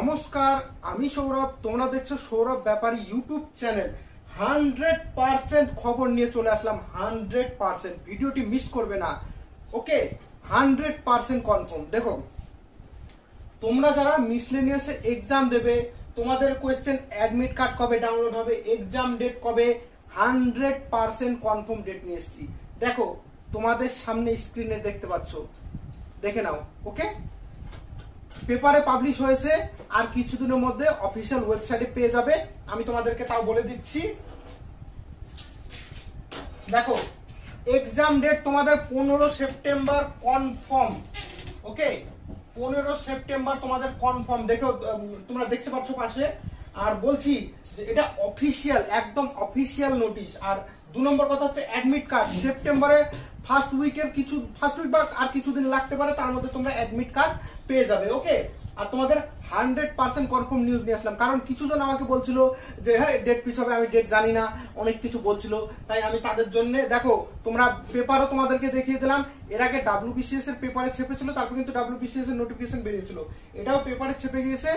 নমস্কার, আমি সৌরভ। তোমরা দেখছো সৌরভ ব্যাপারী ইউটিউব চ্যানেল। 100% খবর নিয়ে চলে আসলাম। 100% ভিডিওটি মিস করবে না। ওকে, 100% কনফার্ম। দেখো, তোমরা যারা মিসলেনিয়াস এক্সাম দেবে, তোমাদের কোয়েশ্চেন অ্যাডমিট কার্ড কবে ডাউনলোড হবে, এক্সাম ডেট কবে, 100% কনফার্ম ডেট নিয়ে এসেছি। দেখো, তোমাদের সামনে স্ক্রিনে দেখতে পাচ্ছ, দেখে নাও। ওকে, পেপারে পাবলিশ হয়েছে, আর কিছুদিনের মধ্যে অফিসিয়াল ওয়েবসাইটে পেয়ে যাবে। আমি তোমাদেরকে তাও বলে দিচ্ছি। দেখো, এক্সাম ডেট তোমাদের 15 সেপ্টেম্বর কনফার্ম। ওকে, 15 সেপ্টেম্বর তোমাদের কনফার্ম। দেখো, তোমরা দেখতে পাচ্ছ পাশে। আর বলছি যে এটা অফিসিয়াল, একদম অফিসিয়াল নোটিশ। আর 2 নম্বর কথা হচ্ছে অ্যাডমিট কার্ড সেপ্টেম্বরে ফার্স্ট উইক বা আর কিছুদিন লাগতে পারে, তার মধ্যে তোমরা অ্যাডমিট কার্ড পেয়ে যাবে। ওকে, আর তোমাদের 100% কনফার্ম নিউজ নিয়ে আসলাম। কারণ কিছু জন আমাকে বলছিল যে হ্যাঁ ডেট পিছ হবে, আমি ডেট জানি না, অনেক কিছু বলছিল। তাই আমি তাদের জন্য, দেখো, তোমরা পেপারও তোমাদেরকে দেখিয়ে দিলাম। এর আগে WBCS এর পেপারে ছেপেছিল, তারপর কিন্তু WBCS এর নোটিফিকেশন বেরিয়েছিল। এটাও পেপারে ছেপে গিয়েছে।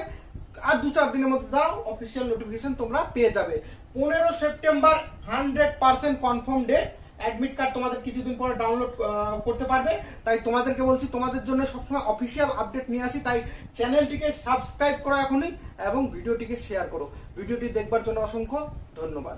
আর 2-4 দিনের মধ্যে দাও অফিসিয়াল নোটিফিকেশন তোমরা পেয়ে যাবে। 15 September 100% confirm date. Admit card তোমাদের কিছুদিন পরে ডাউনলোড করতে পারবে। তাই তোমাদেরকে বলছি, তোমাদের জন্য সবসময় অফিসিয়াল আপডেট নিয়ে আসি। তাই চ্যানেলটিকে সাবস্ক্রাইব করো এখনই, এবং ভিডিওটিকে শেয়ার করো। ভিডিওটি দেখবার জন্য অসংখ্য ধন্যবাদ।